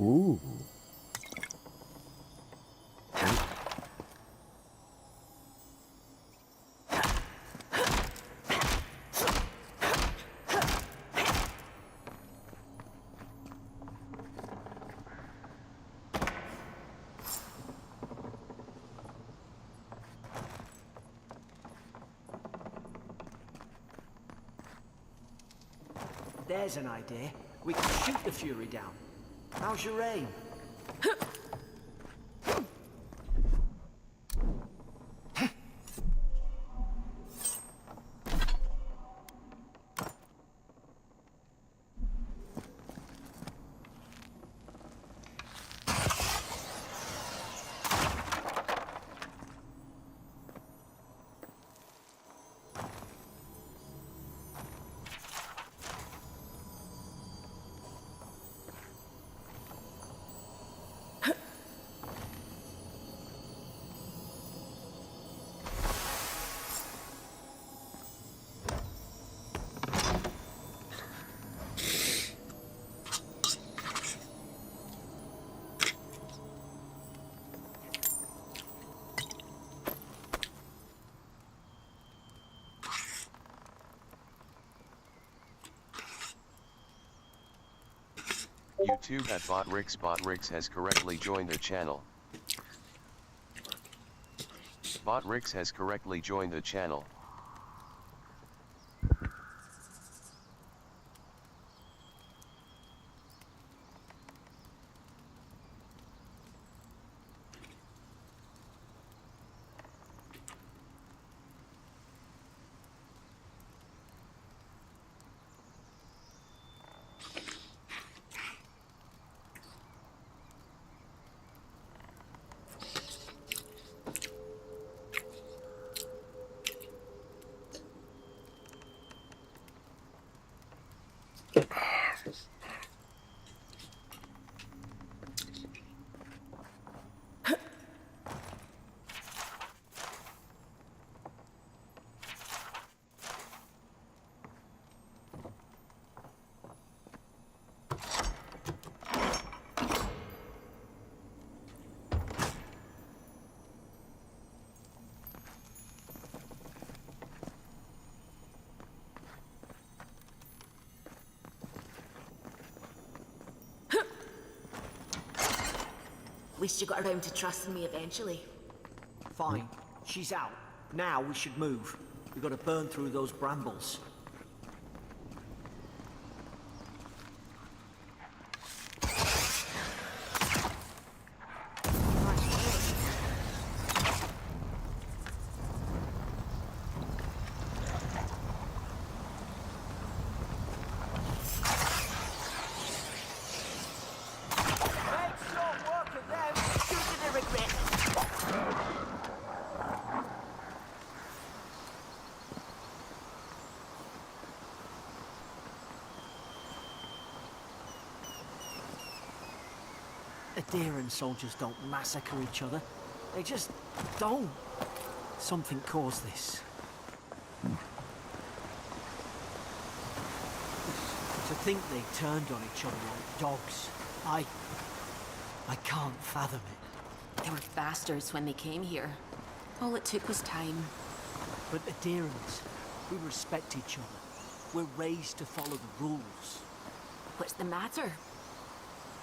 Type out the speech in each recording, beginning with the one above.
Ooh. There's an idea. We can shoot the Fury down. How's your aim? YouTube at BotRix. BotRix has correctly joined the channel. BotRix has correctly joined the channel. At least you got around to trusting me eventually. Fine. She's out. Now we should move. We've got to burn through those brambles. Adherent soldiers don't massacre each other. They just don't. Something caused this. To think they turned on each other like dogs. I can't fathom it. They were bastards when they came here. All it took was time. But adherents, we respect each other. We're raised to follow the rules. What's the matter?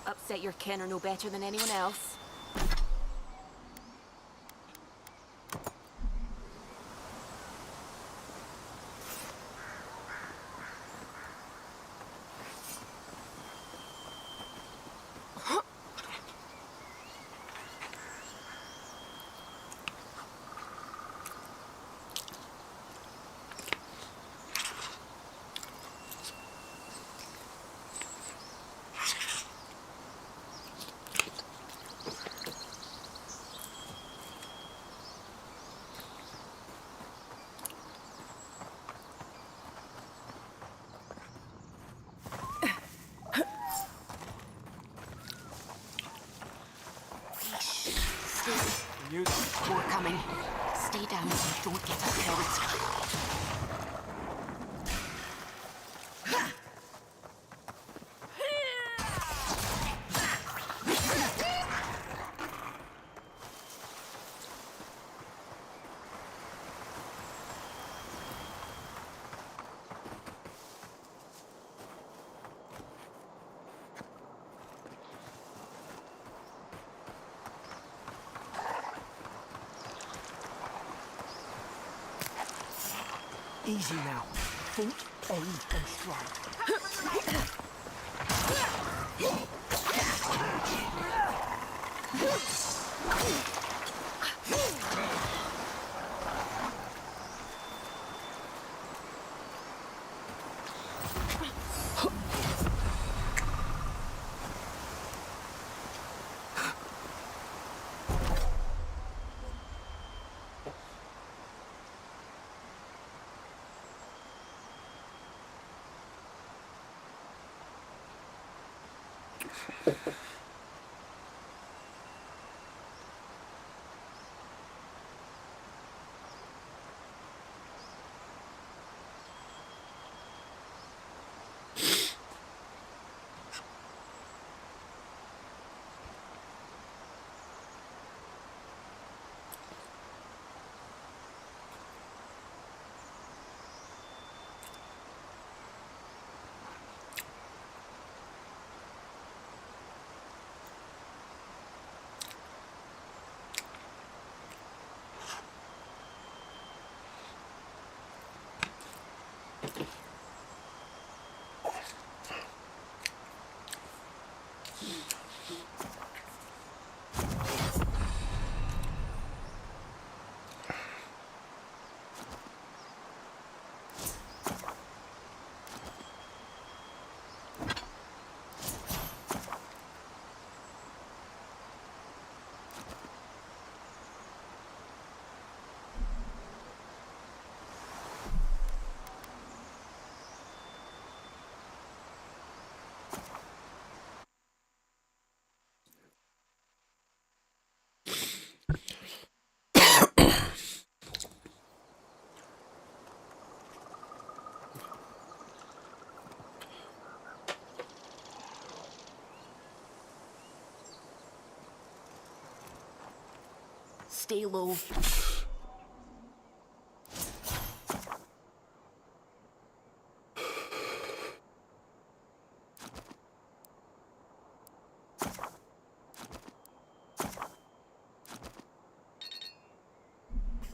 Upset your kin are no better than anyone else. Easy now. Think, aim, and strike. Stay low.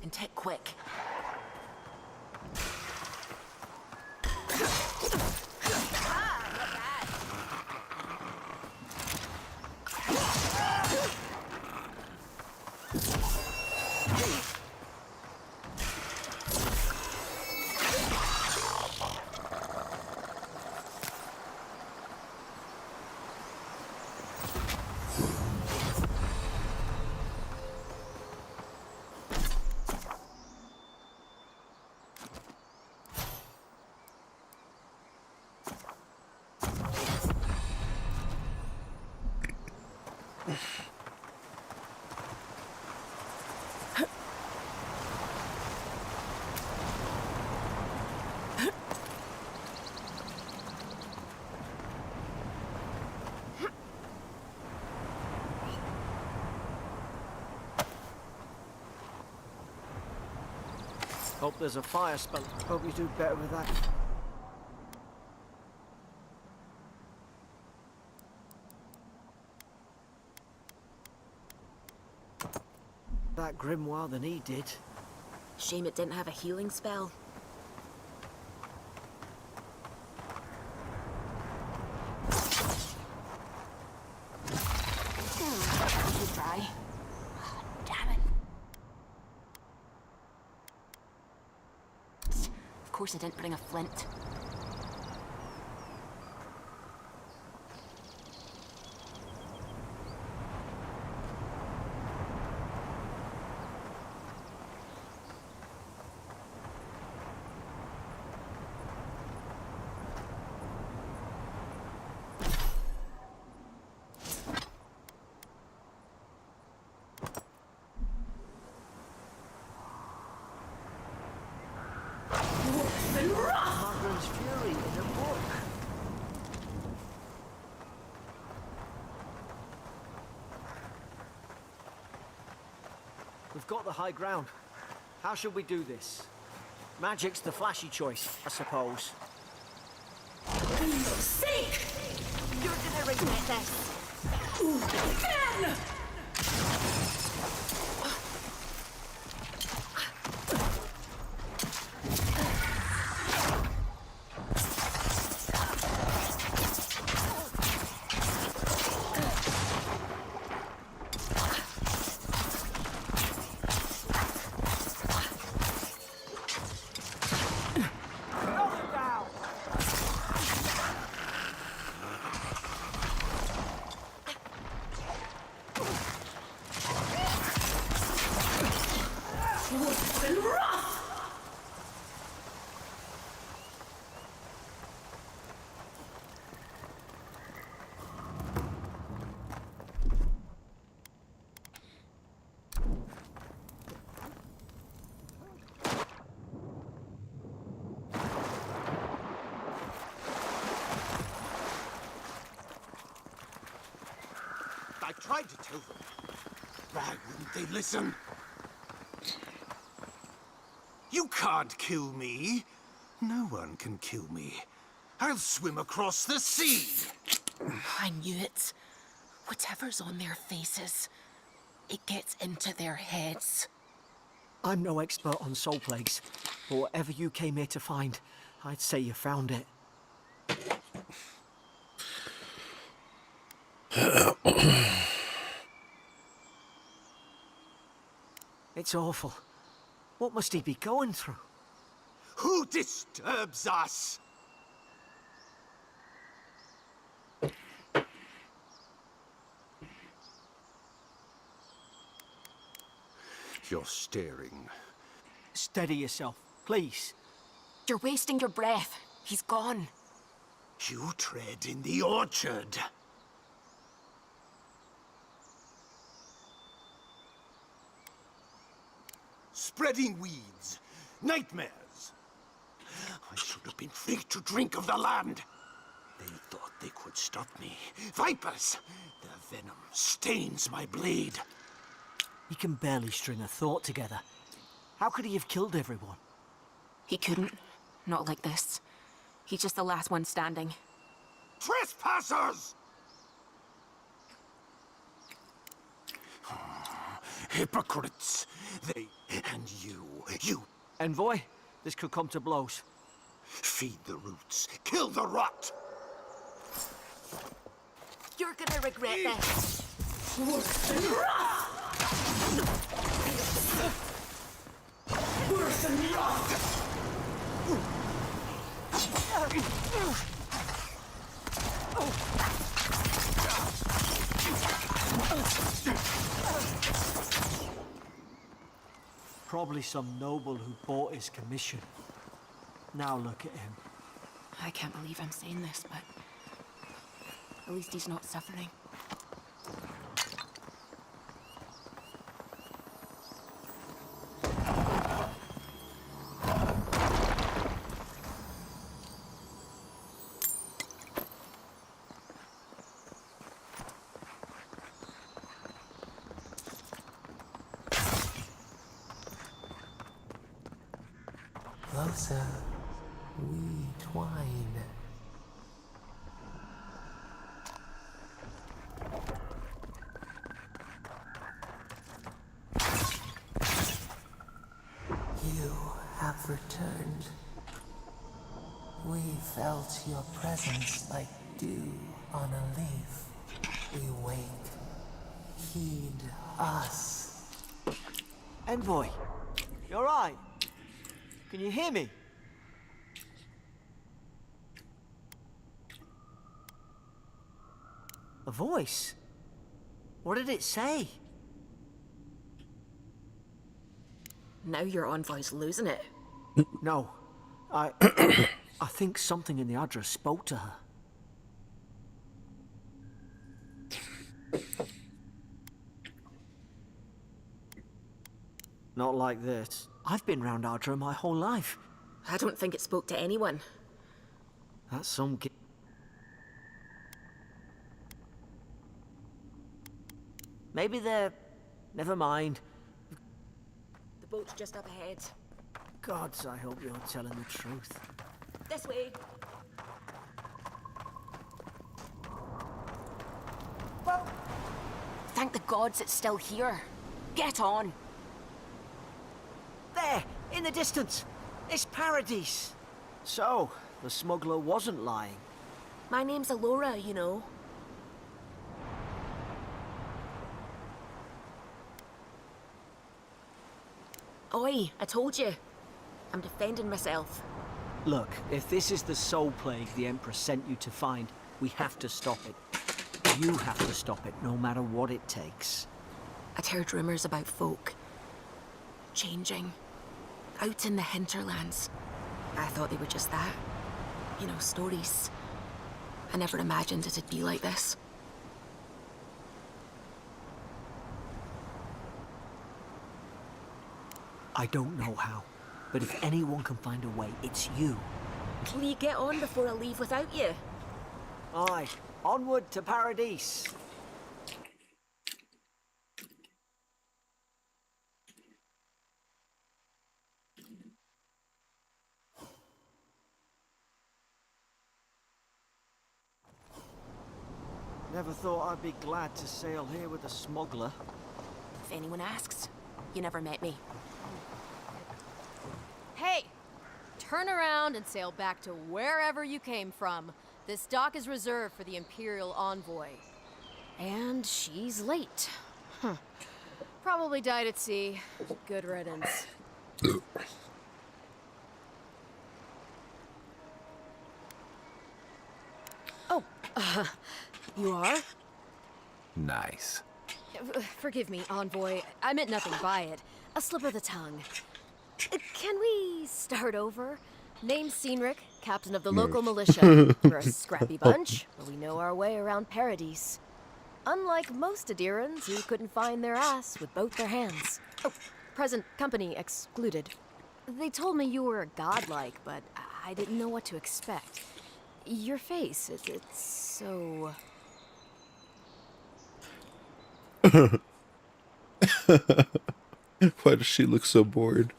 And take quick. Hope there's a fire spell. Hope you do better with that. That grimoire than he did. Shame it didn't have a healing spell. Too dry. Damn it. Of course I didn't bring a flint. Margaret's Fury in a book. We've got the high ground. How should we do this? Magic's the flashy choice, I suppose. Sink! You're gonna regret this. Man! tried to tell them. Why wouldn't they listen? You can't kill me. No one can kill me. I'll swim across the sea. I knew it. Whatever's on their faces, it gets into their heads. I'm no expert on soul plagues, but whatever you came here to find, I'd say you found it. It's awful. What must he be going through? Who disturbs us? You're staring. Steady yourself, please. You're wasting your breath. He's gone. You tread in the orchard. Spreading weeds. Nightmares. I should have been free to drink of the land. They thought they could stop me. Vipers! Their venom stains my blade. He can barely string a thought together. How could he have killed everyone? He couldn't. Not like this. He's just the last one standing. Trespassers! Hypocrites. They and you. Envoy, this could come to blows. Feed the roots. Kill the rot. You're gonna regret this. Worse than rot. Probably some noble who bought his commission. Now look at him. I can't believe I'm saying this, but at least he's not suffering. Closer, we twine. You have returned. We felt your presence like dew on a leaf. We wait. Heed us. Envoy, you alright? Can you hear me? A voice? What did it say? Now your envoy's losing it. No, I think something in the address spoke to her. Not like this. I've been round Ardra my whole life. I don't think it spoke to anyone. That's some Maybe they're... Never mind. The boat's just up ahead. Gods, I hope you're telling the truth. This way. Well... Thank the gods it's still here. Get on. There, in the distance. It's Paradise. So, the smuggler wasn't lying. My name's Alora, you know. Oi, I told you. I'm defending myself. Look, if this is the soul plague the Empress sent you to find, we have to stop it. You have to stop it, no matter what it takes. I'd heard rumors about folk changing out in the hinterlands. I thought they were just that. You know, stories. I never imagined it'd be like this. I don't know how, but if anyone can find a way, it's you. Will you get on before I leave without you? Aye, onward to Paradise. Never thought I'd be glad to sail here with a smuggler. If anyone asks, you never met me. Hey! Turn around and sail back to wherever you came from. This dock is reserved for the Imperial Envoy. And she's late. Huh. Probably died at sea. Good riddance. Oh, you are? Nice. Forgive me, Envoy. I meant nothing by it. A slip of the tongue. Can we start over? Name's Cynric, captain of the local militia. We're a scrappy bunch, but we know our way around Paradise. Unlike most Adirans who couldn't find their ass with both their hands. Oh, present company excluded. They told me you were godlike, but I didn't know what to expect. Your face, it's so... Why does she look so bored?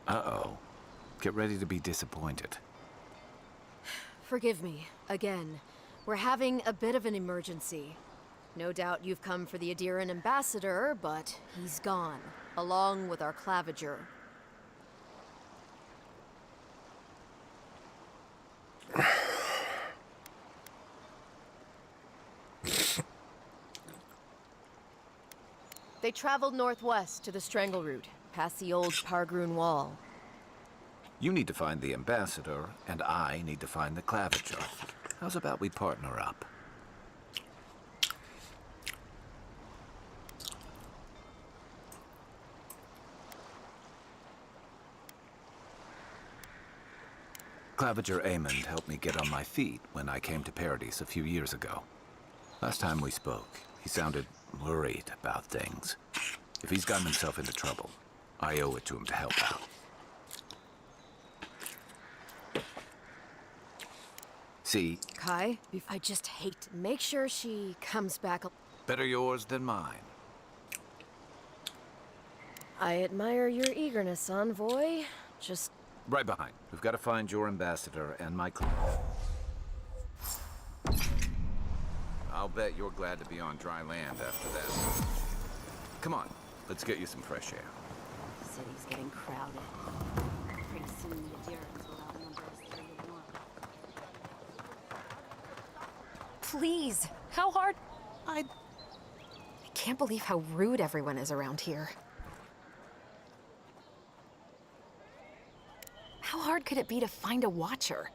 Uh-oh. Get ready to be disappointed. Forgive me, again. We're having a bit of an emergency. No doubt you've come for the Adiran ambassador, but he's gone, along with our claviger. They traveled northwest to the Strangle Route, past the old Pargroon Wall. You need to find the ambassador, and I need to find the claviger. How's about we partner up? Claviger Aemond helped me get on my feet when I came to Paradise a few years ago. Last time we spoke, he sounded worried about things. If he's gotten himself into trouble, I owe it to him to help out. See? Kai, I just hate to make sure she comes back. Better yours than mine. I admire your eagerness, Envoy. Just... Right behind. We've got to find your ambassador and my crew. I'll bet you're glad to be on dry land after that. Come on, let's get you some fresh air. The city's getting crowded. Pretty soon the Adirans will outnumber us 3 to 1. Please, how hard? I can't believe how rude everyone is around here. How hard could it be to find a watcher?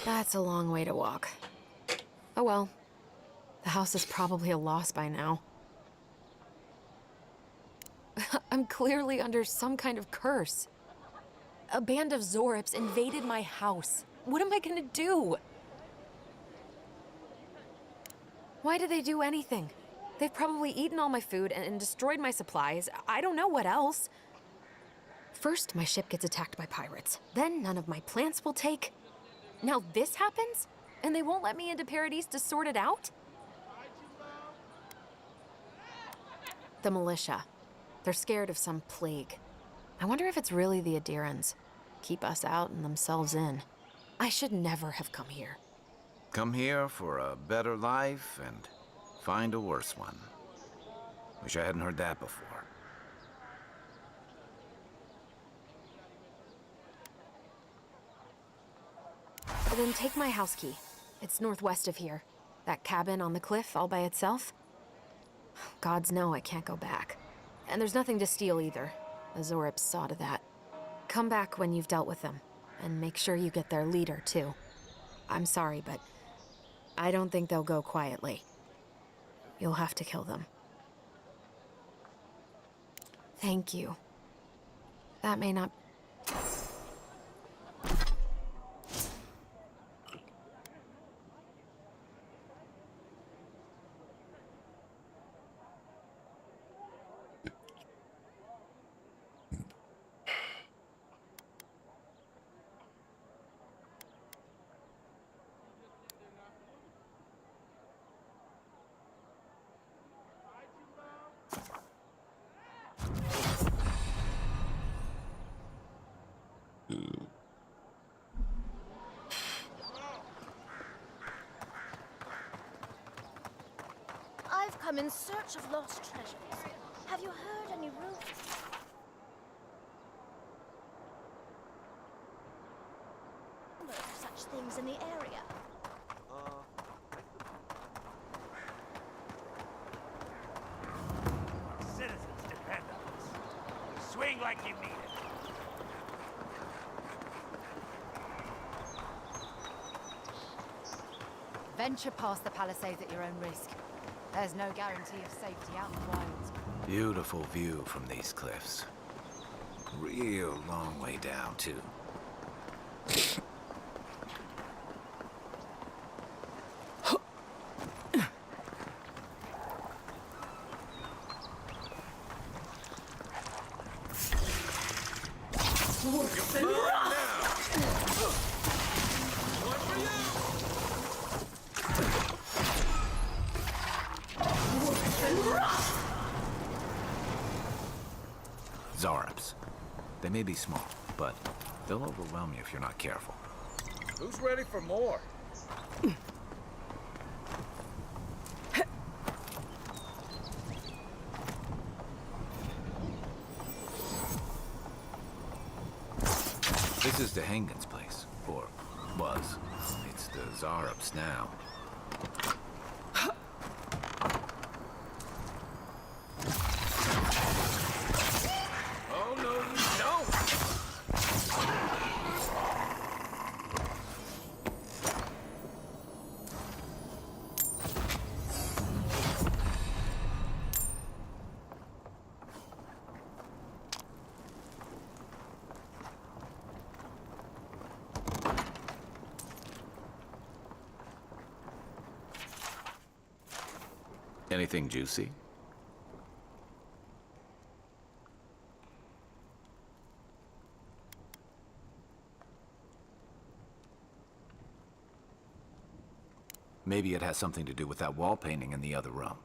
That's a long way to walk. Oh well. The house is probably a loss by now. I'm clearly under some kind of curse. A band of Zorips invaded my house. What am I gonna do? Why did they do anything? They've probably eaten all my food and destroyed my supplies. I don't know what else. First, my ship gets attacked by pirates. Then none of my plants will take. Now this happens? And they won't let me into Paradise to sort it out? The militia. They're scared of some plague. I wonder if it's really the Adirans. Keep us out and themselves in. I should never have come here. Come here for a better life and find a worse one. Wish I hadn't heard that before. Then take my house key. It's northwest of here. That cabin on the cliff all by itself. Gods know I can't go back. And there's nothing to steal either. The Zorips saw to that. Come back when you've dealt with them. And make sure you get their leader, too. I'm sorry, but I don't think they'll go quietly. You'll have to kill them. Thank you. That may not... I'm in search of lost treasures. Have you heard any rumors? Of such things in the area? Citizens depend on us. Swing like you mean it. Venture past the palisades at your own risk. There's no guarantee of safety out in the wilds. Beautiful view from these cliffs. Real long way down, too. Zarops. They may be small, but they'll overwhelm you if you're not careful. Who's ready for more? This is the Hengen's place, or was. It's the Zarops now. Oh, no, you don't! Anything juicy? Maybe it has something to do with that wall painting in the other room.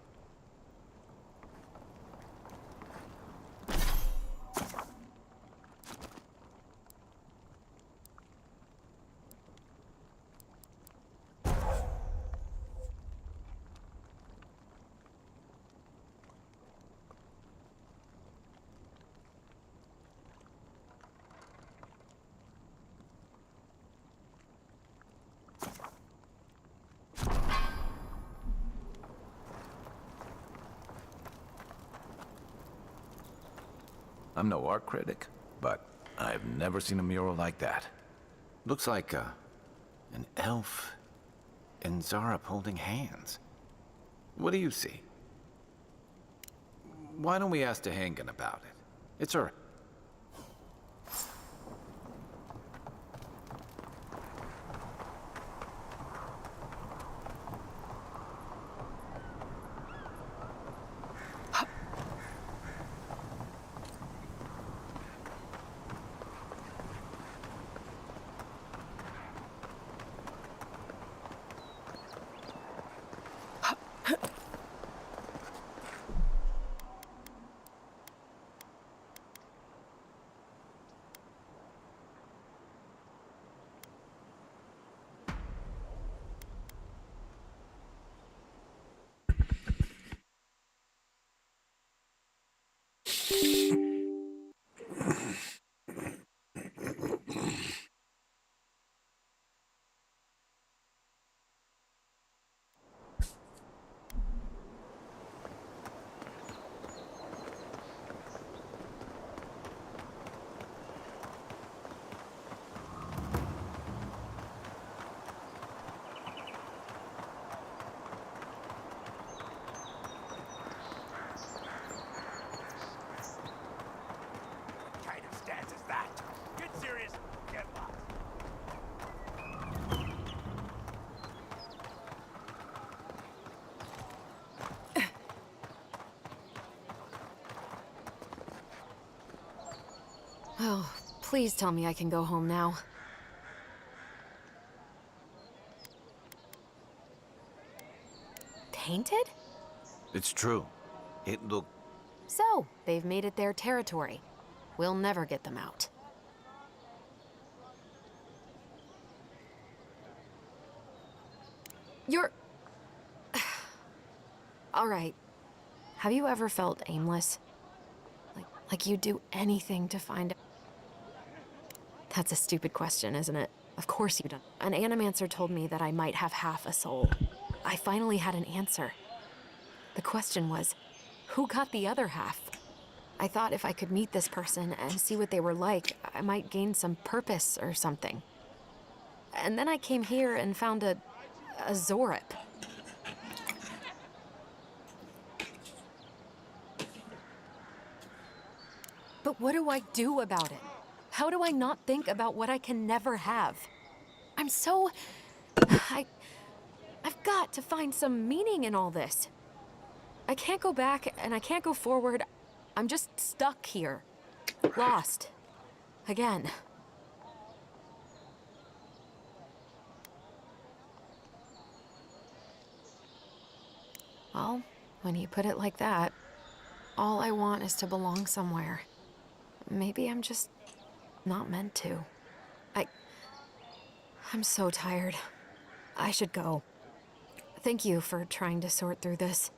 I'm no art critic, but I've never seen a mural like that. Looks like an elf and Zarep holding hands. What do you see? Why don't we ask Tehangan about it? It's her. Kind of stance is that? Get serious, get lost. Oh, please tell me I can go home now. Tainted? It's true. It looked... So, they've made it their territory. We'll never get them out. You're... All right, Have you ever felt aimless? Like you'd do anything to find... That's a stupid question, isn't it? Of course you don't. An animancer told me that I might have half a soul. I finally had an answer. The question was, who got the other half? I thought if I could meet this person and see what they were like, I might gain some purpose or something. And then I came here and found a Zorip. But what do I do about it? How do I not think about what I can never have? I'm so... I've got to find some meaning in all this. I can't go back and I can't go forward. I'm just stuck here. Lost. Again. Well, when you put it like that, all I want is to belong somewhere. Maybe I'm just not meant to. I'm so tired. I should go. Thank you for trying to sort through this.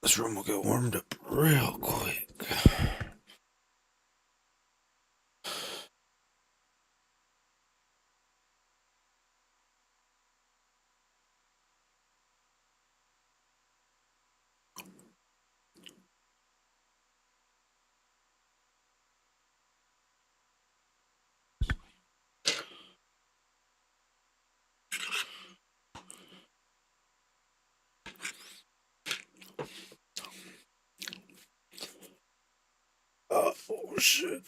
This room will get warmed up real quick. Oh shit.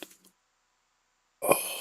Oh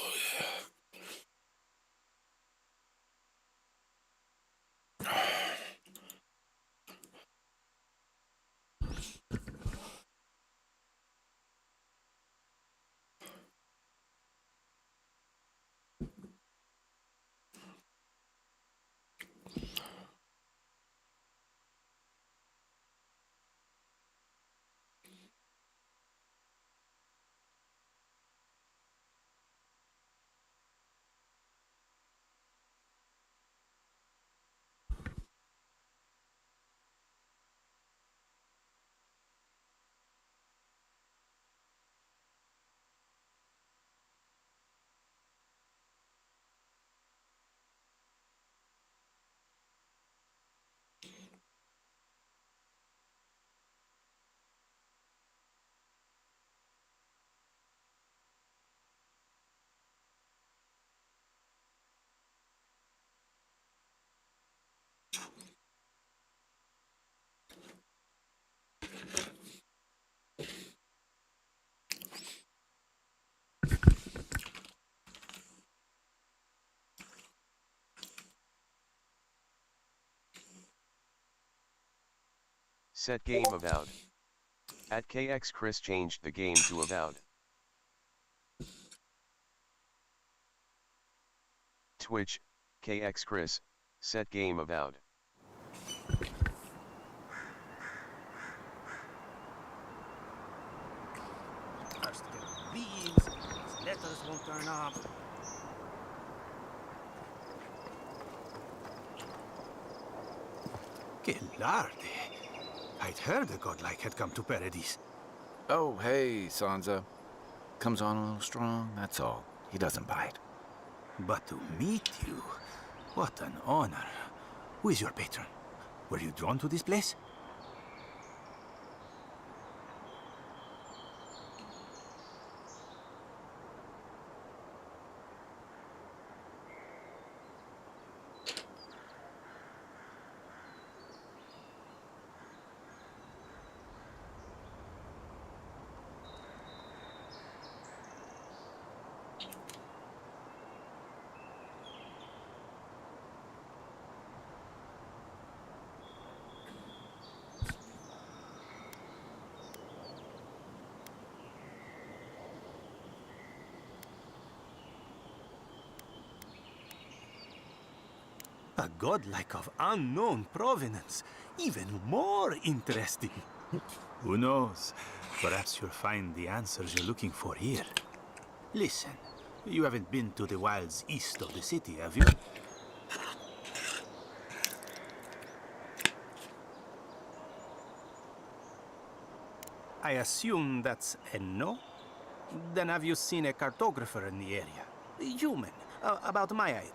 Set game Avowed. At KX Chris changed the game to Avowed. Twitch, KX Chris, set game Avowed. First get these letters won't turn up. Que larde. I'd heard a godlike had come to Paradise. Oh, hey, Sansa. Comes on a little strong, that's all. He doesn't bite. But to meet you, what an honor. Who is your patron? Were you drawn to this place? A godlike of unknown provenance. Even more interesting. Who knows? Perhaps you'll find the answers you're looking for here. Listen, you haven't been to the wilds east of the city, have you? I assume that's a no? Then have you seen a cartographer in the area? Human, about my height.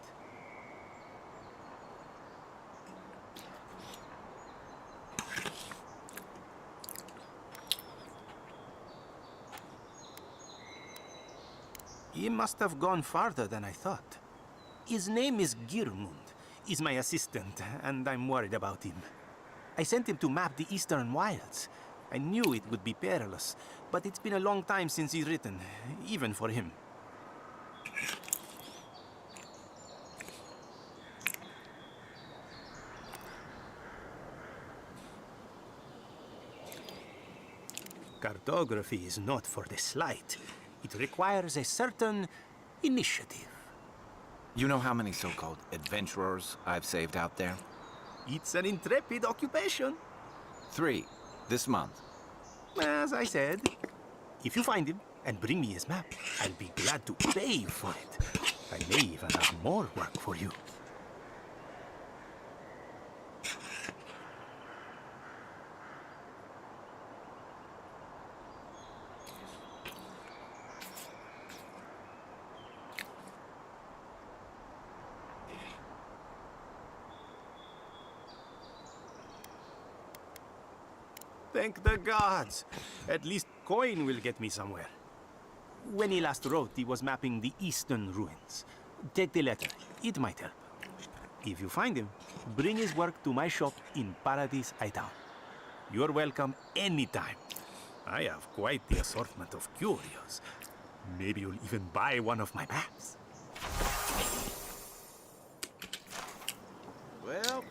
He must have gone farther than I thought. His name is Girmund. He's my assistant, and I'm worried about him. I sent him to map the eastern wilds. I knew it would be perilous, but it's been a long time since he's written, even for him. Cartography is not for the slight. It requires a certain initiative. You know how many so-called adventurers I've saved out there? It's an intrepid occupation. 3, this month. As I said, if you find him and bring me his map, I'll be glad to pay you for it. I may even have more work for you. Thank the gods. At least coin will get me somewhere. When he last wrote, he was mapping the eastern ruins. Take the letter. It might help. If you find him, bring his work to my shop in Paradise Town. You're welcome anytime. I have quite the assortment of curios. Maybe you'll even buy one of my maps. Well,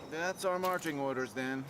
that's our marching orders then.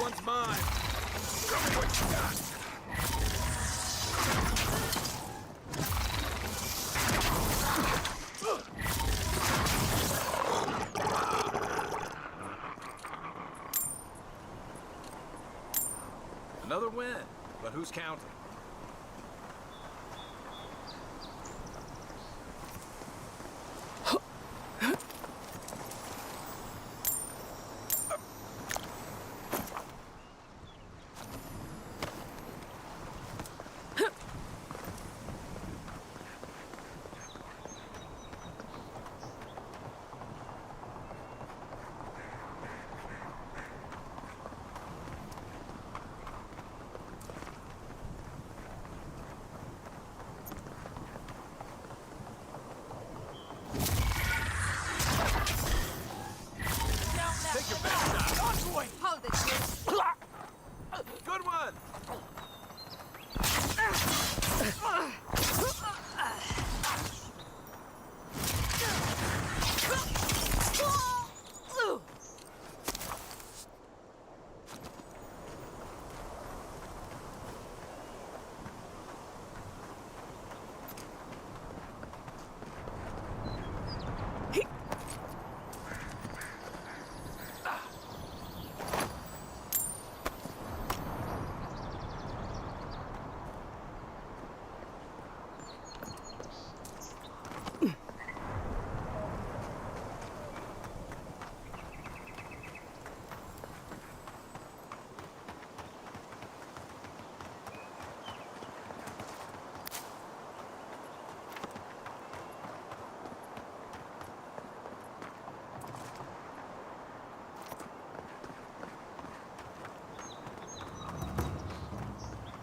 one's mine. Show me what you got. Another win, but who's counting? Take your best shot. Hold it, kid. Good one.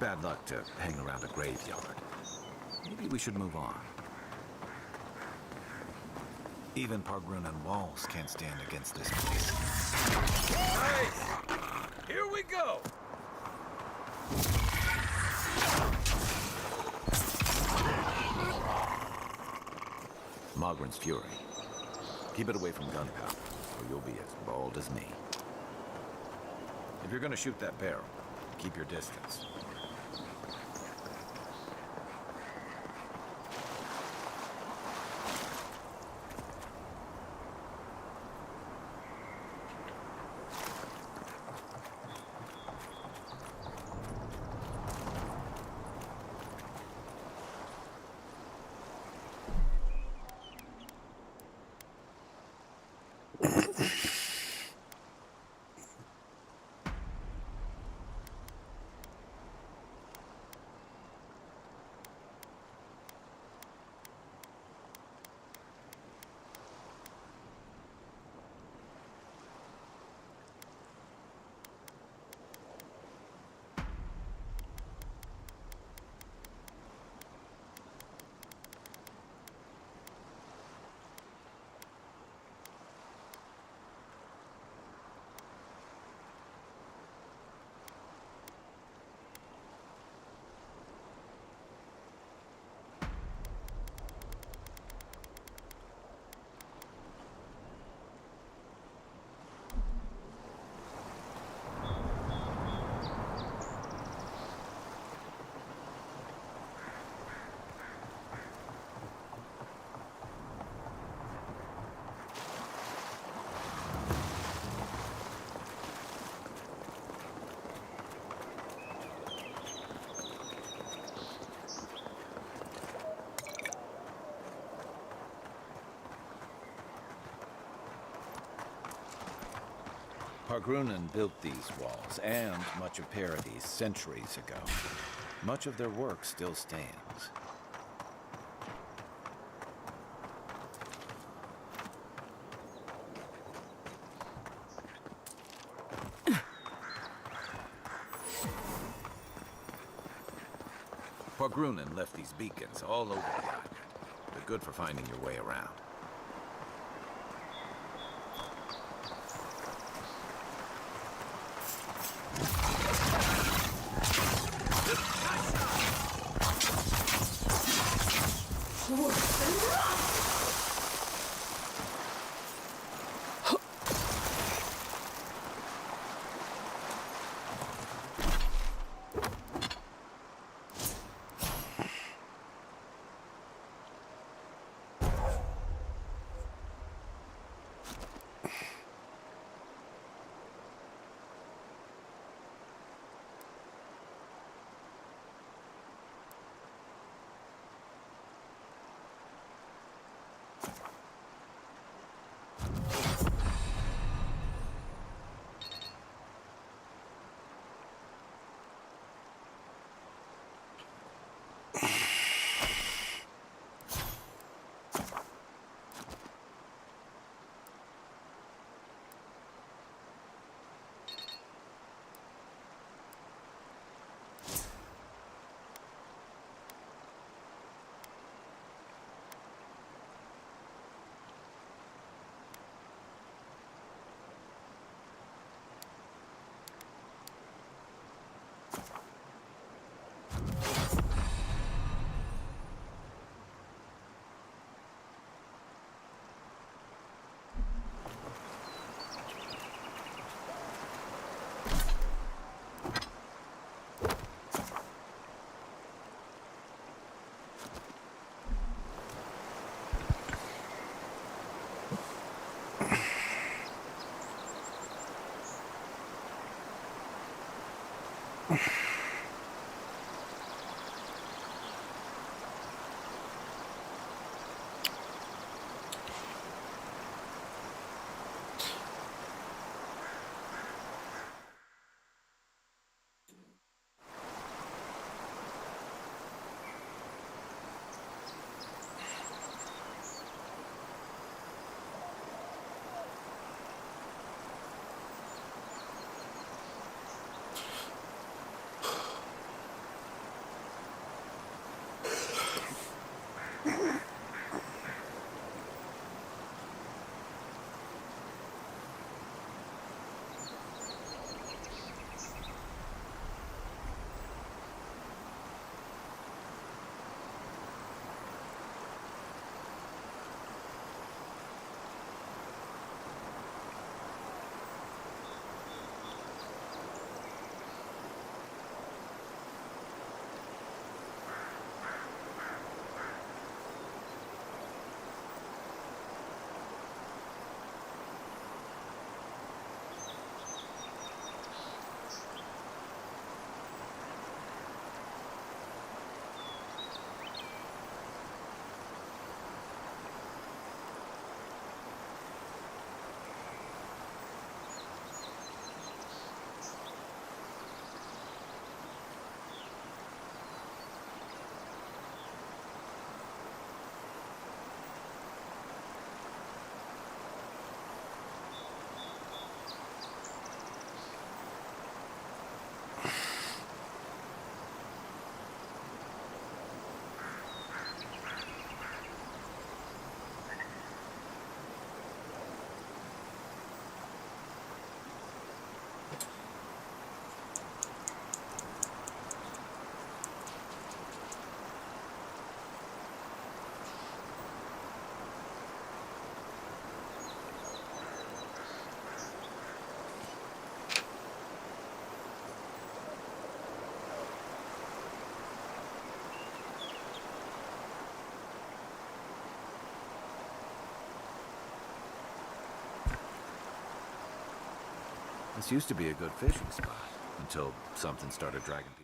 Bad luck to hang around a graveyard. Maybe we should move on. Even Pargrunan walls can't stand against this place. Nice. Here we go. Mogren's fury. Keep it away from gunpowder, or you'll be as bald as me. If you're gonna shoot that barrel, keep your distance. Pargrunan built these walls and much of Paradis centuries ago. Much of their work still stands. Pargrunan left these beacons all over the island. They're good for finding your way around. This used to be a good fishing spot, until something started dragging people.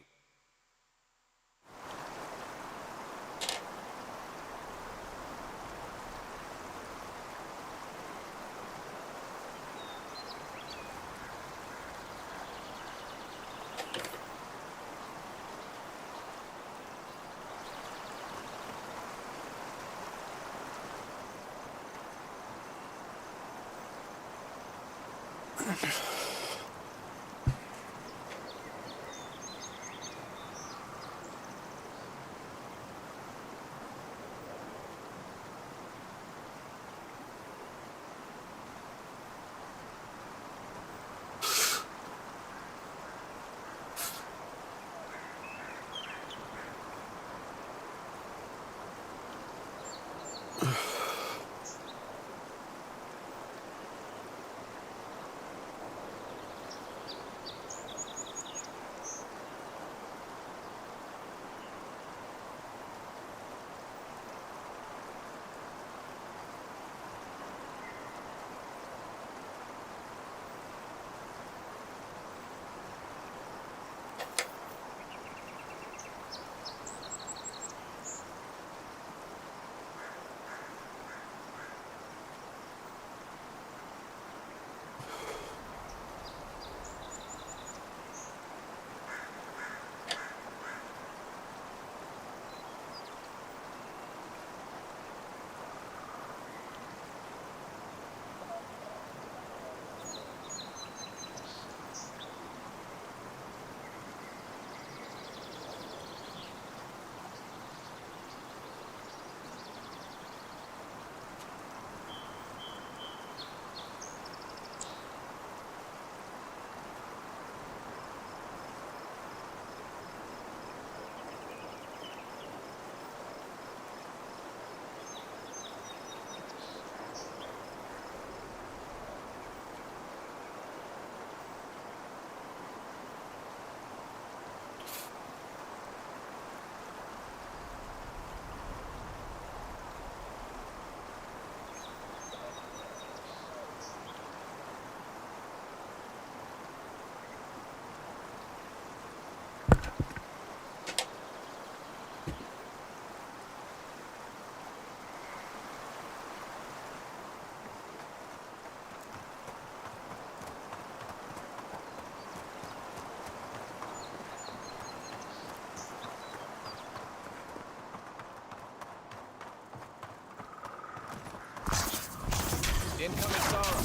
Incoming Sorrow.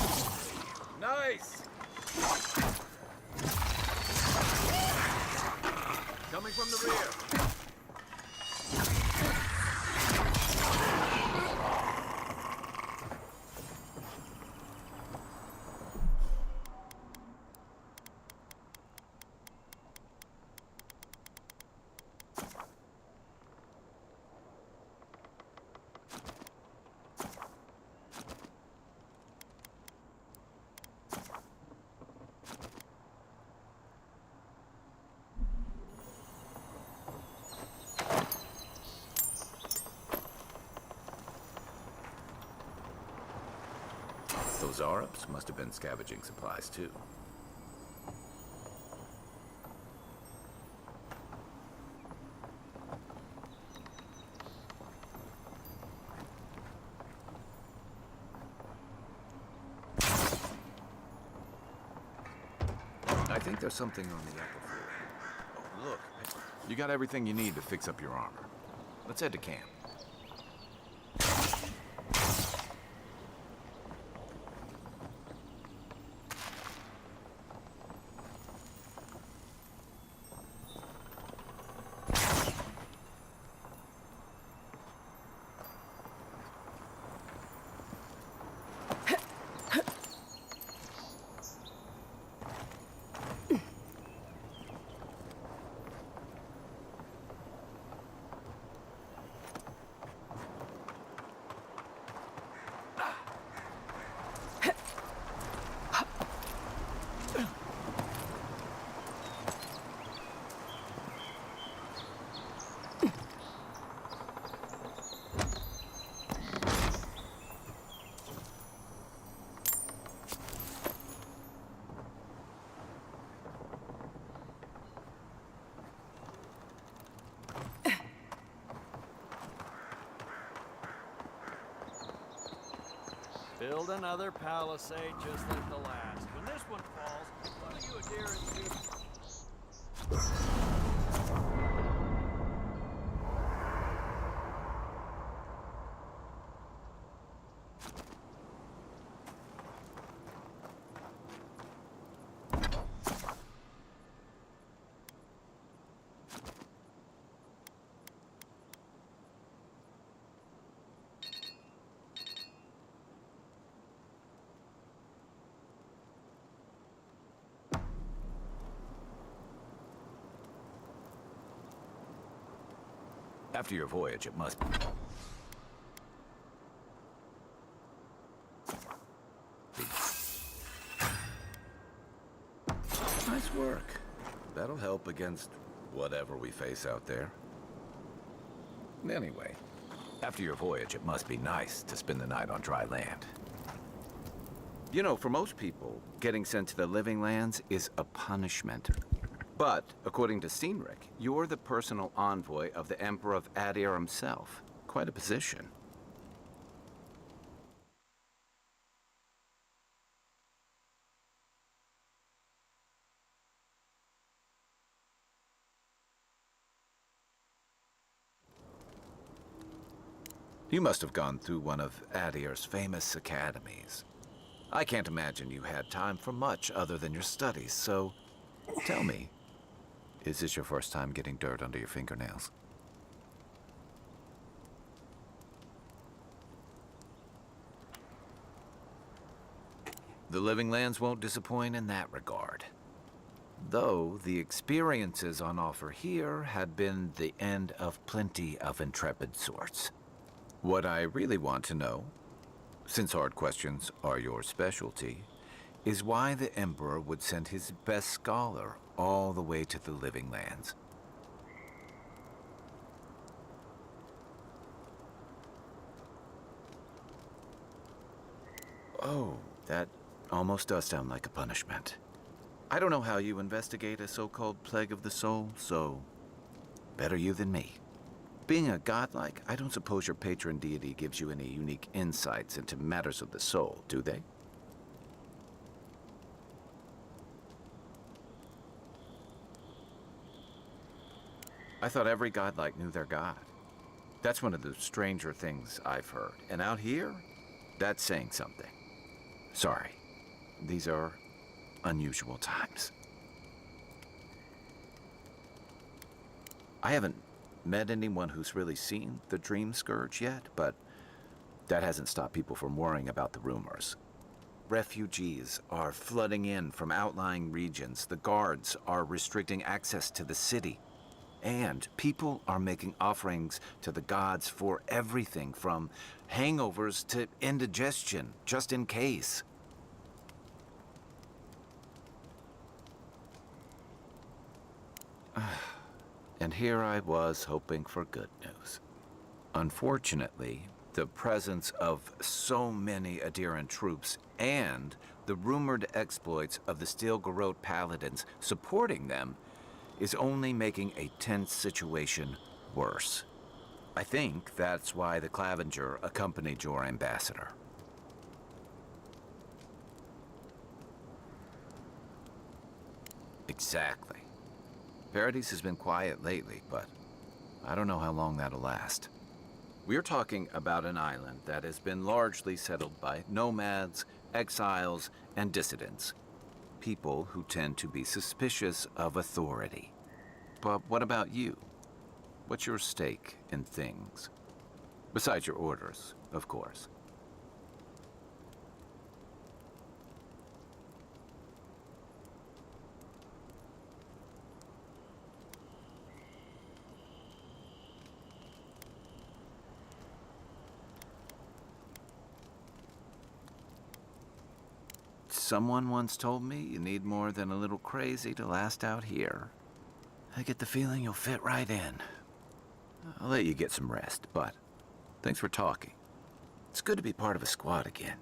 Nice! Coming from the rear. Those Arabs must have been scavenging supplies too. I think there's something on the upper floor. Oh, look. You got everything you need to fix up your armor. Let's head to camp. Build another palisade just like the last. When this one falls, what are you adhering to? After your voyage, it must be. Nice work. That'll help against whatever we face out there. Anyway, after your voyage, it must be nice to spend the night on dry land. You know, for most people, getting sent to the living lands is a punishment. But, according to Cynric, you're the personal envoy of the Emperor of Adir himself. Quite a position. You must have gone through one of Adir's famous academies. I can't imagine you had time for much other than your studies, so tell me, is this your first time getting dirt under your fingernails? The Living Lands won't disappoint in that regard. Though the experiences on offer here had been the end of plenty of intrepid sorts. What I really want to know, since hard questions are your specialty, is why the Emperor would send his best scholar all the way to the Living Lands. Oh, that almost does sound like a punishment. I don't know how you investigate a so-called plague of the soul, so better you than me. Being a godlike, I don't suppose your patron deity gives you any unique insights into matters of the soul, do they? I thought every godlike knew their god. That's one of the stranger things I've heard. And out here, that's saying something. Sorry, these are unusual times. I haven't met anyone who's really seen the Dream Scourge yet, but that hasn't stopped people from worrying about the rumors. Refugees are flooding in from outlying regions. The guards are restricting access to the city. And people are making offerings to the gods for everything from hangovers to indigestion, just in case. And here I was hoping for good news. Unfortunately, the presence of so many Adiran troops and the rumored exploits of the Steel Garrote paladins supporting them is only making a tense situation worse. I think that's why the Clavenger accompanied your ambassador. Exactly. Paradise has been quiet lately, but I don't know how long that'll last. We're talking about an island that has been largely settled by nomads, exiles, and dissidents. People who tend to be suspicious of authority. But what about you? What's your stake in things? Besides your orders, of course. Someone once told me you need more than a little crazy to last out here. I get the feeling you'll fit right in. I'll let you get some rest, but thanks for talking. It's good to be part of a squad again,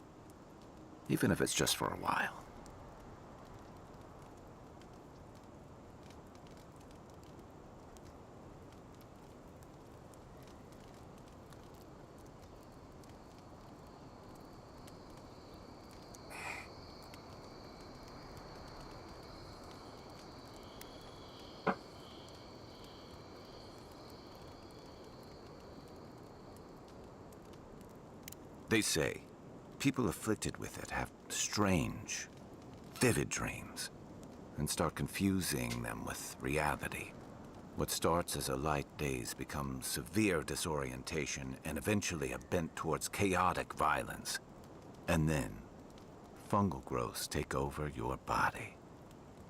even if it's just for a while. They say people afflicted with it have strange, vivid dreams and start confusing them with reality. What starts as a light daze becomes severe disorientation and eventually a bent towards chaotic violence. And then, fungal growths take over your body.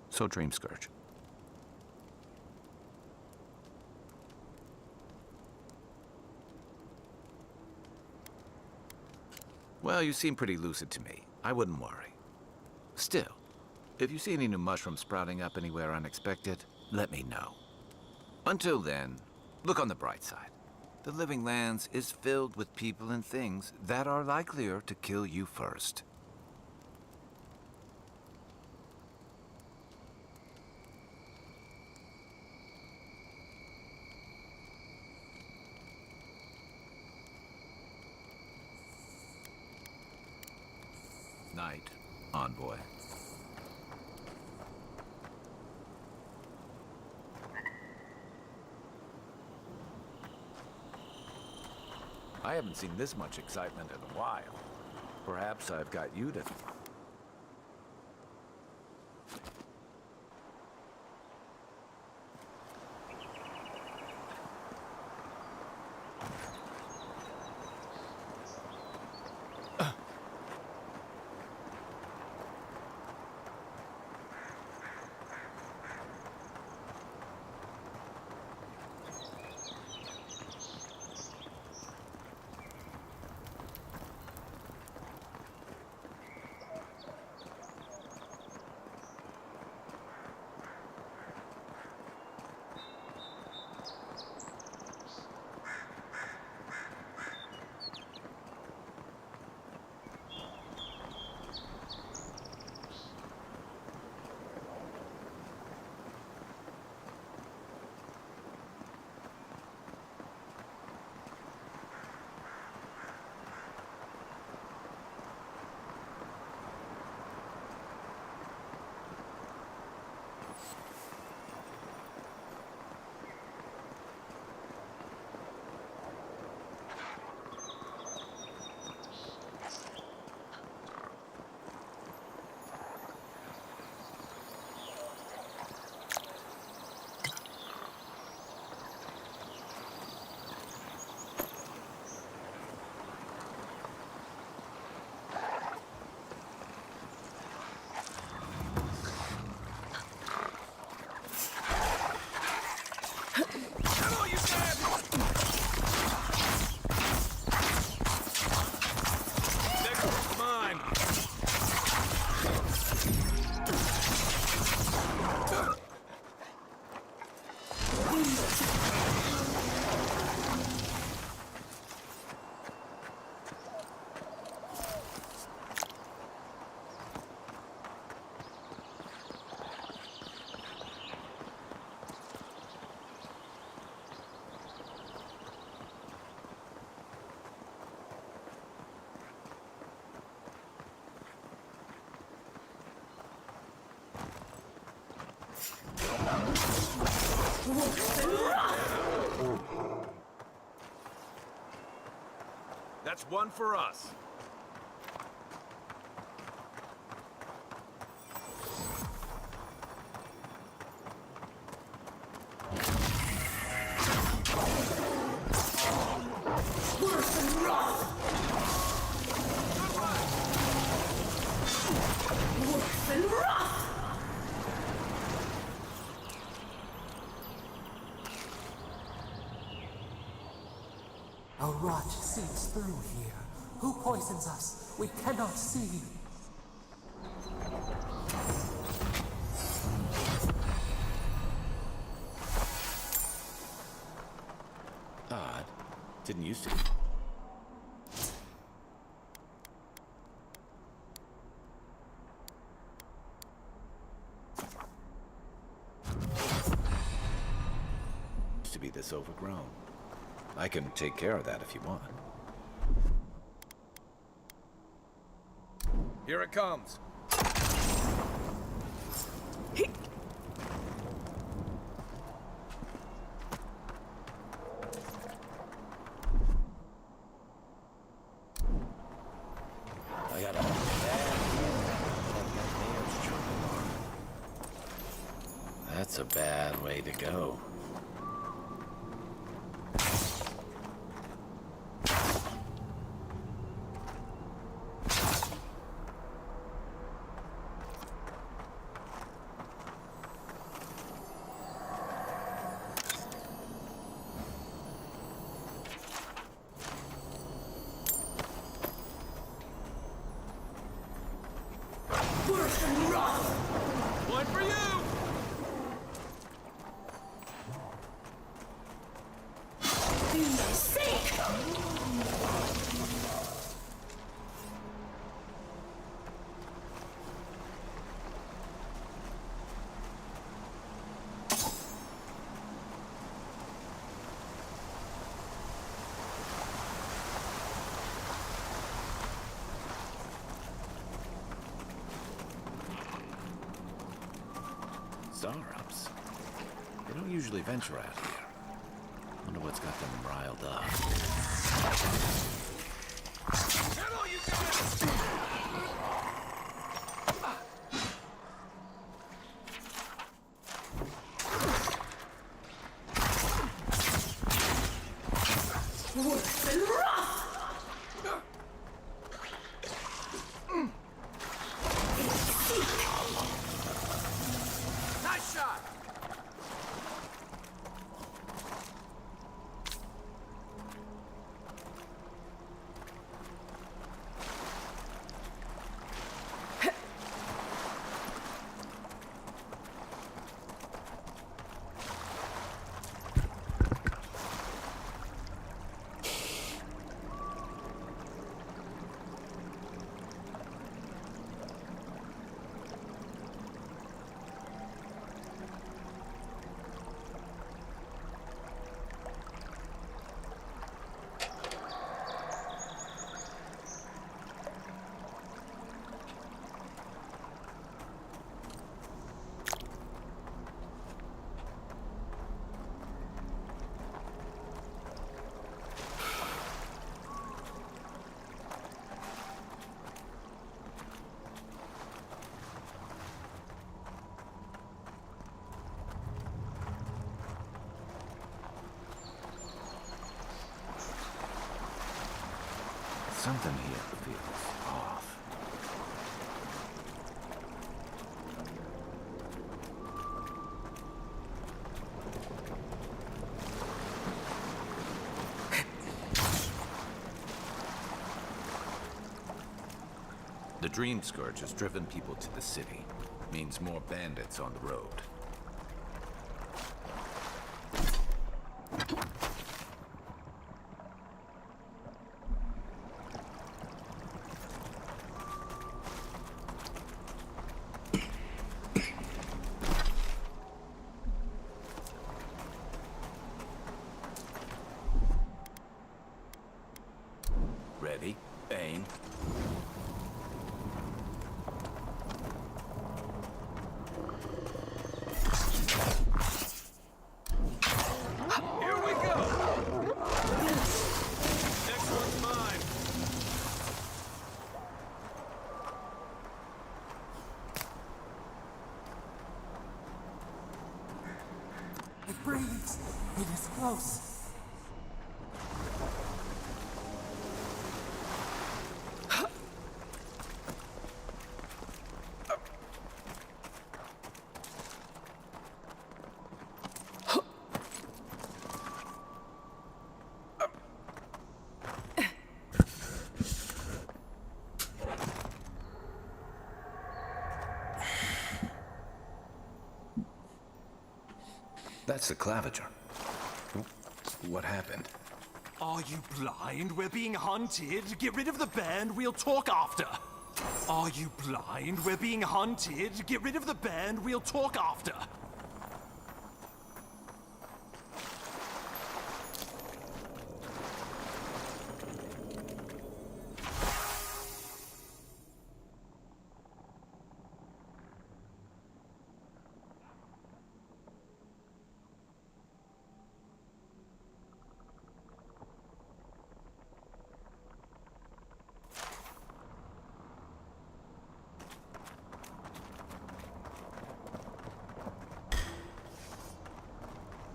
So Dream Scourge. Well, you seem pretty lucid to me. I wouldn't worry. Still, if you see any new mushrooms sprouting up anywhere unexpected, let me know. Until then, look on the bright side. The Living Lands is filled with people and things that are likelier to kill you first. Night, Envoy. I haven't seen this much excitement in a while. Perhaps I've got you to... That's one for us. A rot seeps through here. Who poisons us? We cannot see. Odd. Didn't used to. Used to be this overgrown. I can take care of that if you want. Here it comes. That's a bad way to go. One for you! Zarups. They don't usually venture out here. Wonder what's got them riled up. Hello, you guys! Nice shot! Something here feels off. The Dream Scourge has driven people to the city. Means more bandits on the road. Ready? Aim. Here we go! Next one's mine. It breathes. It is close. That's the Claviger. What happened? Are you blind? We're being hunted. Get rid of the band, we'll talk after. Are you blind? We're being hunted. Get rid of the band, we'll talk after.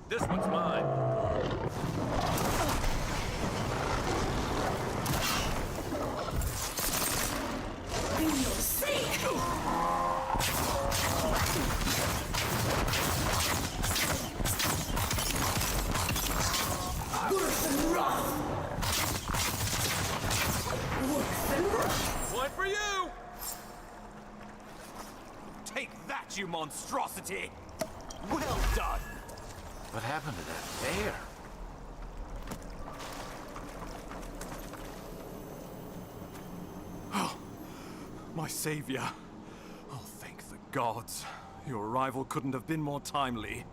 This one's mine. One for you! Take that, you monstrosity! Well done! What happened to that bear? My savior. Oh, thank the gods. Your arrival couldn't have been more timely.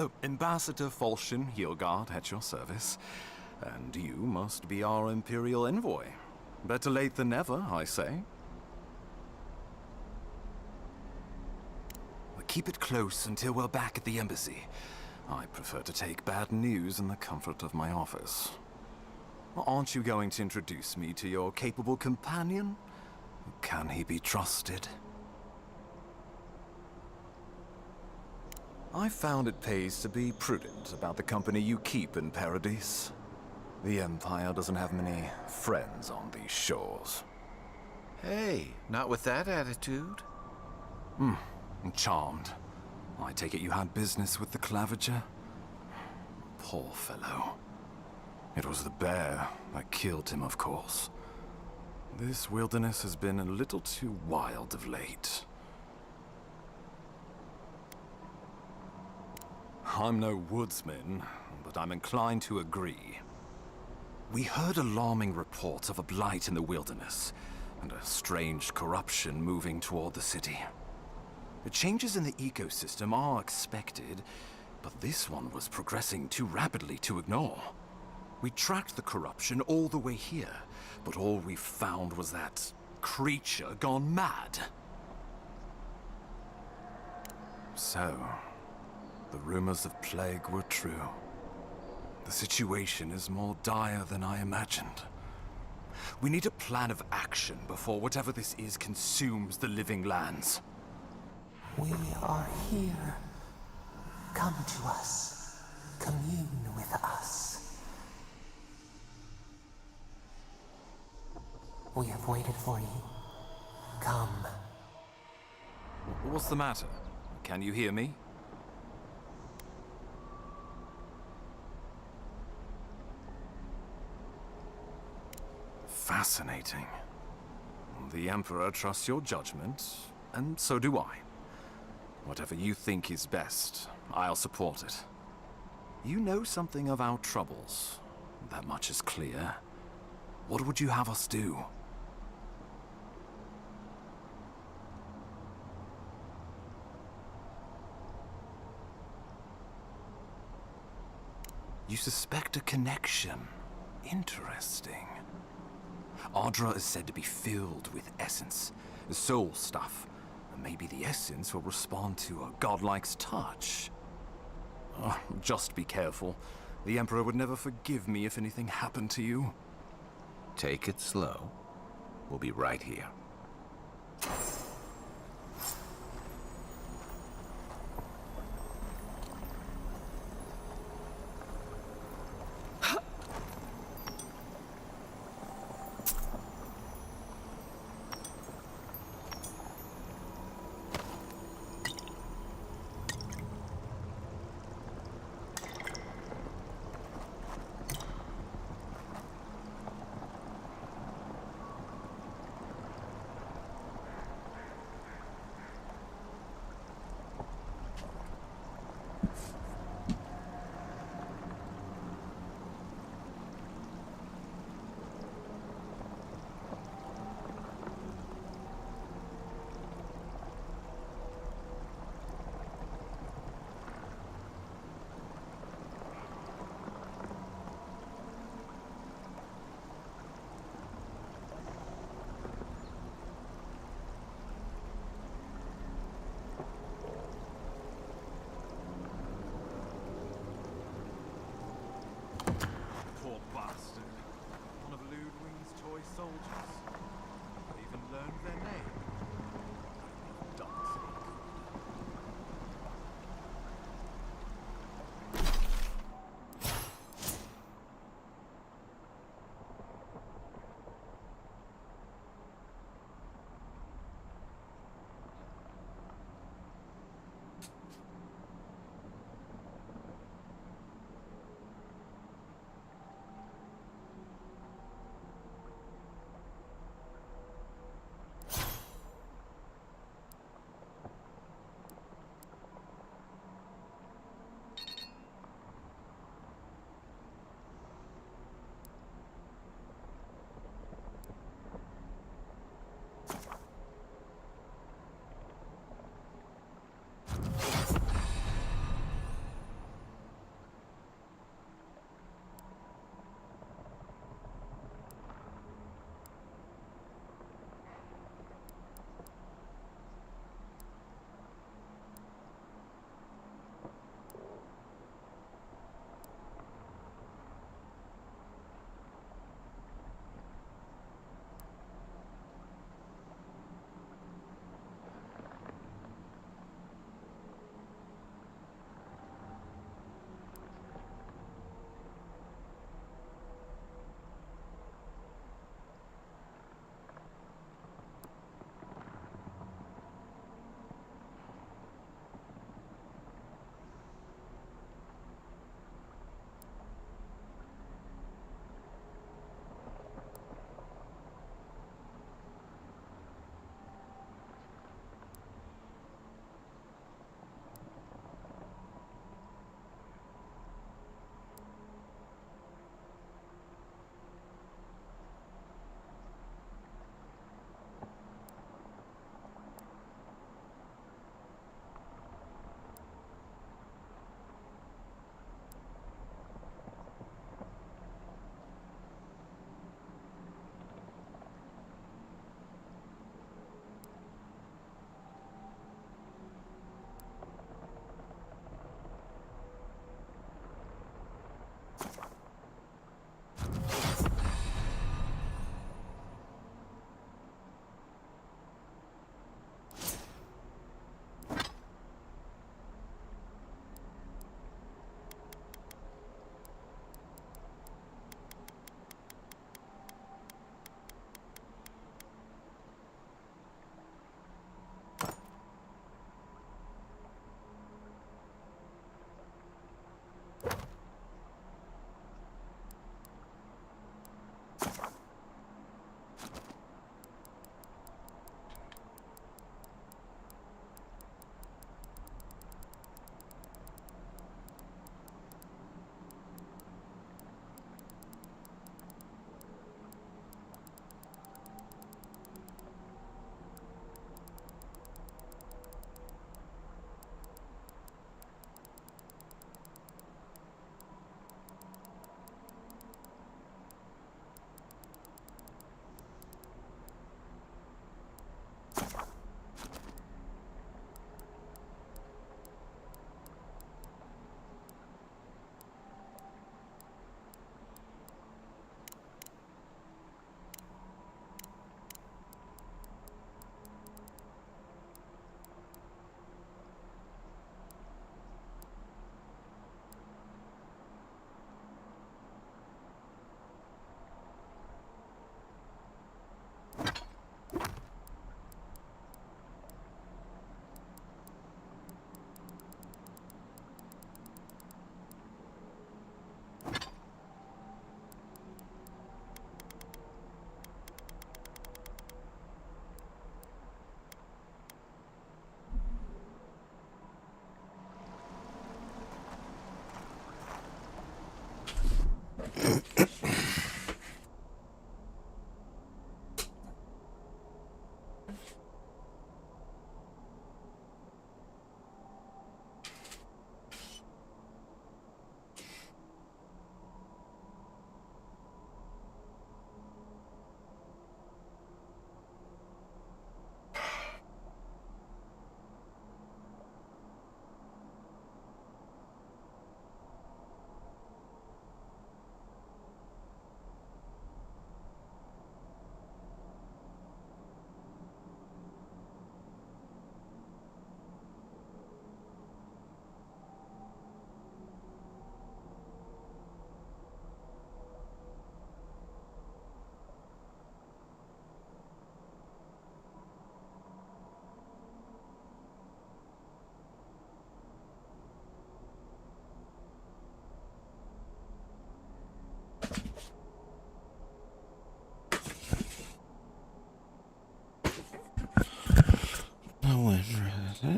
Oh, Ambassador Falchion Heelguard at your service. And you must be our Imperial envoy. Better late than never, I say. Keep it close until we're back at the embassy. I prefer to take bad news in the comfort of my office. Aren't you going to introduce me to your capable companion? Can he be trusted? I found it pays to be prudent about the company you keep in Paradise. The Empire doesn't have many friends on these shores. Hey, not with that attitude. I'm charmed. I take it you had business with the Clavager? Poor fellow. It was the bear that killed him, of course. This wilderness has been a little too wild of late. I'm no woodsman, but I'm inclined to agree. We heard alarming reports of a blight in the wilderness, and a strange corruption moving toward the city. The changes in the ecosystem are expected, but this one was progressing too rapidly to ignore. We tracked the corruption all the way here, but all we found was that creature gone mad. So, the rumors of plague were true. The situation is more dire than I imagined. We need a plan of action before whatever this is consumes the living lands. We are here. Come to us. Commune with us. We have waited for you. Come. What's the matter? Can you hear me? Fascinating. The Emperor trusts your judgment, and so do I. Whatever you think is best, I'll support it. You know something of our troubles. That much is clear. What would you have us do? You suspect a connection. Interesting. Ardra is said to be filled with essence, soul stuff. Maybe the essence will respond to a godlike's touch. Oh, just be careful. The Emperor would never forgive me if anything happened to you. Take it slow. We'll be right here.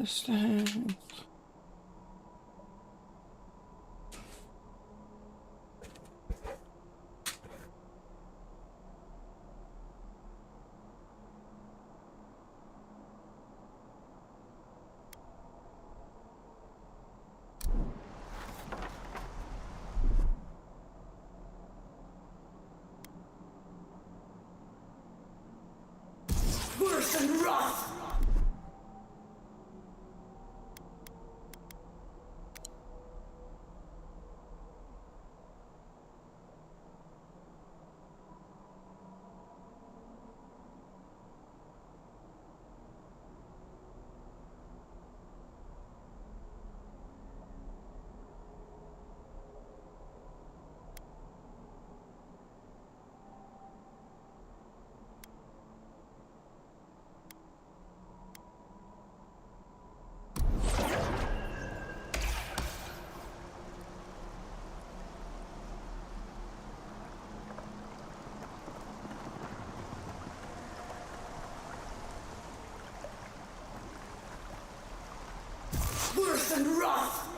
Distance. Worse and rough! Worse and rough!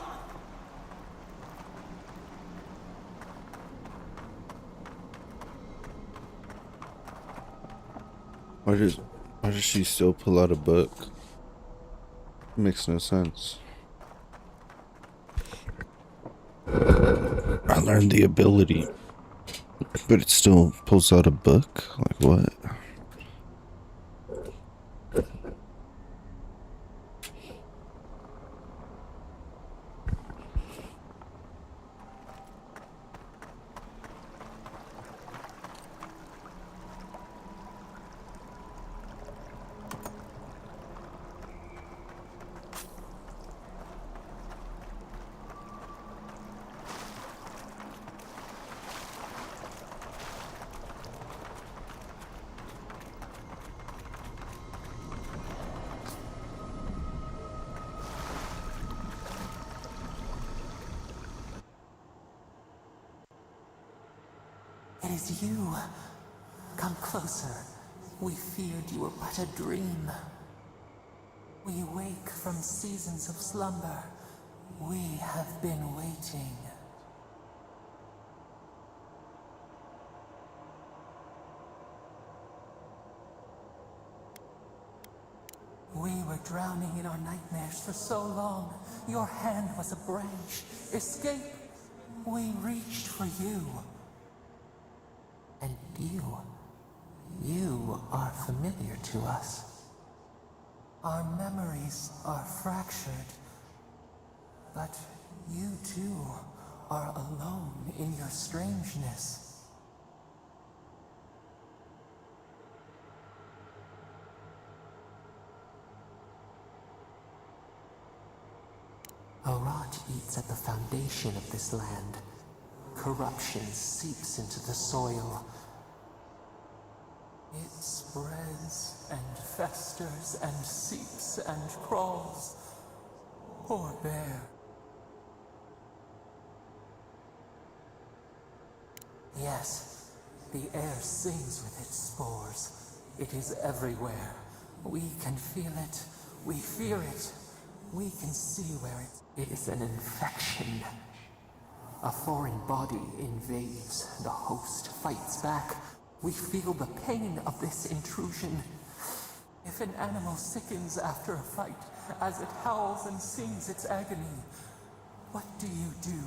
Why does she still pull out a book? Makes no sense. I learned the ability, but it still pulls out a book? Like what? It is you. Come closer. We feared you were but a dream. We wake from seasons of slumber. We have been waiting. We were drowning in our nightmares for so long. Your hand was a branch. Escape! We reached for you. And you are familiar to us. Our memories are fractured, but you too are alone in your strangeness. A rot eats at the foundation of this land. Corruption seeps into the soil. It spreads and festers and seeps and crawls. Poor bear. Yes, the air sings with its spores. It is everywhere. We can feel it. We fear it. We can see where it is an infection. A foreign body invades. The host fights back. We feel the pain of this intrusion. If an animal sickens after a fight, as it howls and sings its agony, what do you do?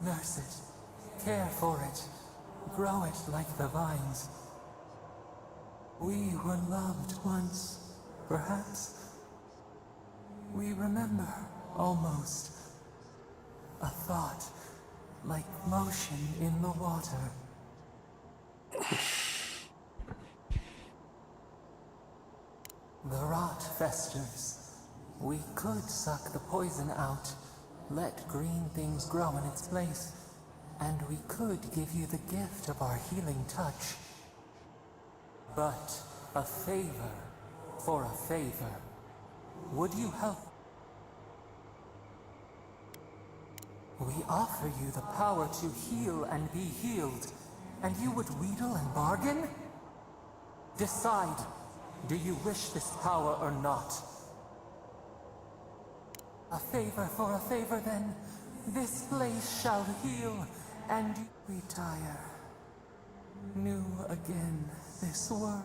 nurse it, care for it, grow it like the vines. We were loved once, perhaps. We remember, almost. A thought, like motion in the water. The rot festers. We could suck the poison out, let green things grow in its place, and we could give you the gift of our healing touch. But a favor for a favor. Would you help? We offer you the power to heal and be healed, and you would wheedle and bargain? Decide, do you wish this power or not? A favor for a favor then, this place shall heal, and you retire. New again this world.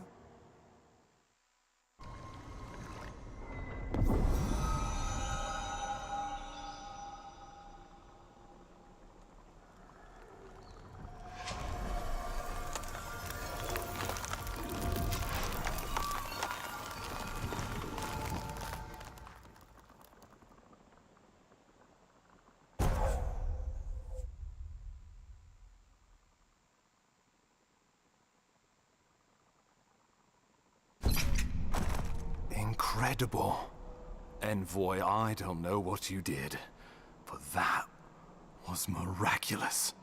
Incredible. Envoy, I don't know what you did, but that was miraculous.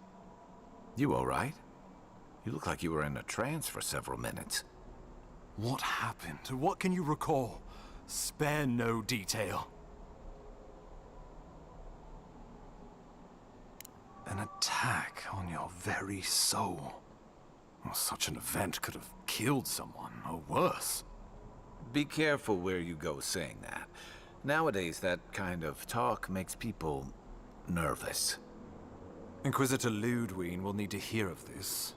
You all right? You look like you were in a trance for several minutes. What happened? What can you recall? Spare no detail. An attack on your very soul. Well, such an event could have killed someone, or worse. Be careful where you go saying that. Nowadays, that kind of talk makes people nervous. Inquisitor Ludwig will need to hear of this.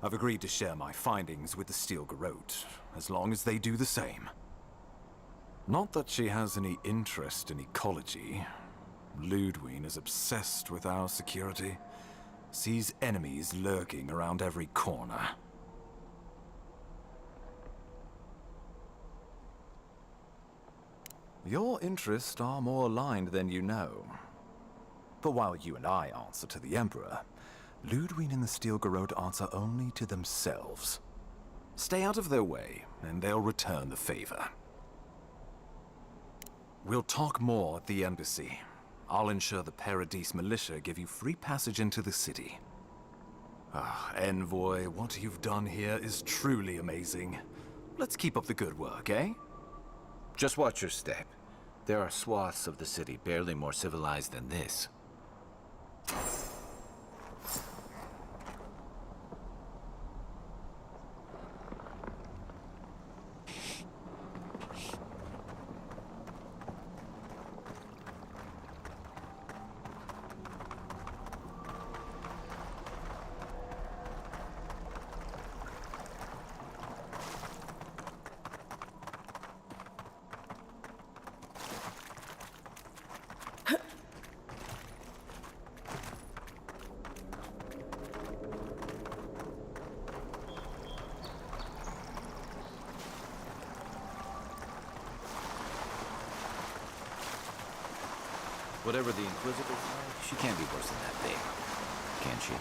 I've agreed to share my findings with the Steel Garrote, as long as they do the same. Not that she has any interest in ecology. Ludwig is obsessed with our security. Sees enemies lurking around every corner. Your interests are more aligned than you know. But while you and I answer to the Emperor, Ludwig and the Steel Garrote answer only to themselves. Stay out of their way, and they'll return the favor. We'll talk more at the embassy. I'll ensure the Paradise militia give you free passage into the city. Ah, Envoy, what you've done here is truly amazing. Let's keep up the good work, eh? Just watch your step. There are swaths of the city barely more civilized than this. Whatever the Inquisitor's like, she can't be worse than that big, can she?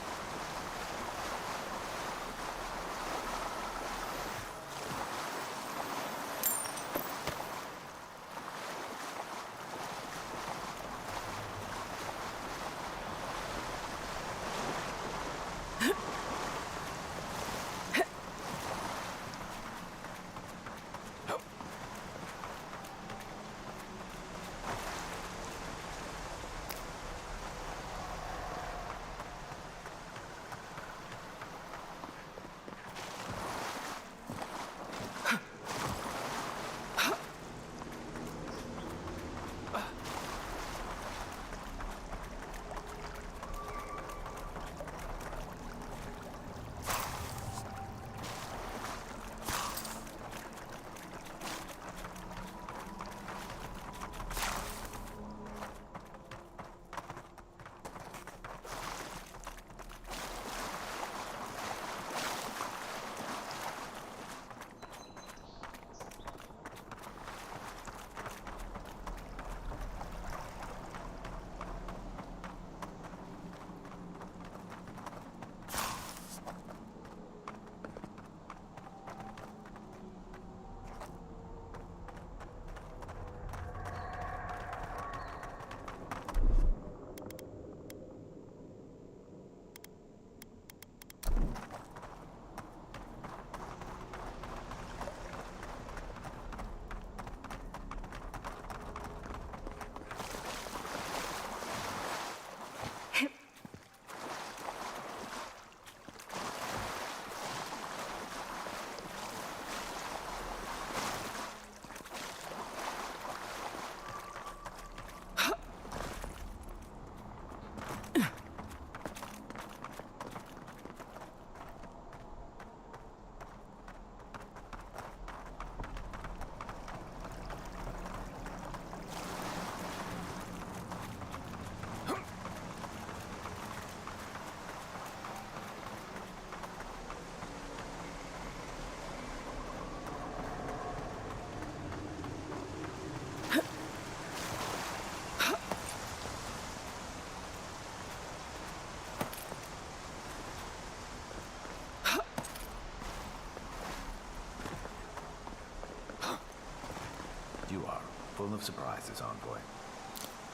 You are full of surprises, Envoy.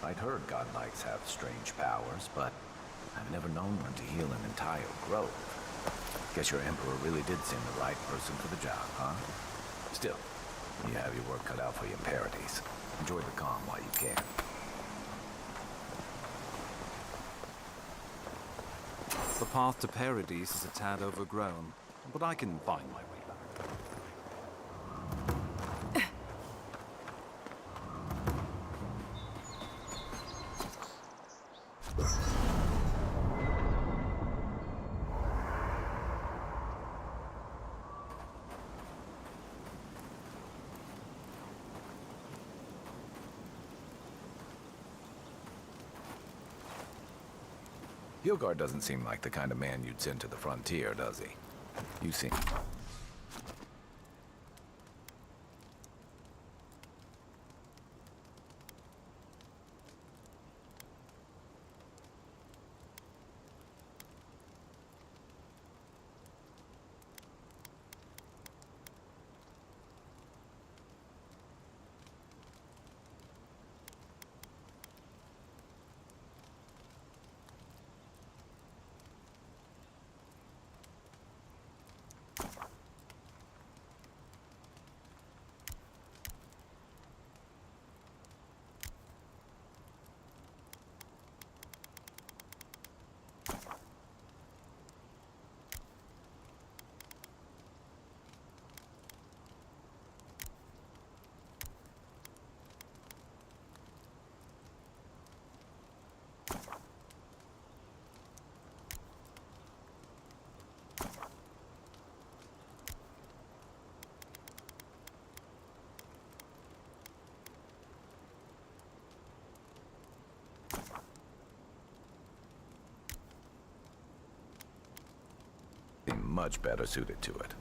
I'd heard godlikes have strange powers, but I've never known one to heal an entire grove. Guess your Emperor really did seem the right person for the job, huh? Still, you have your work cut out for you in Paradise. Enjoy the calm while you can. The path to Paradise is a tad overgrown, but I can find my way back. Hilgard doesn't seem like the kind of man you'd send to the frontier, does he? You seem... much better suited to it.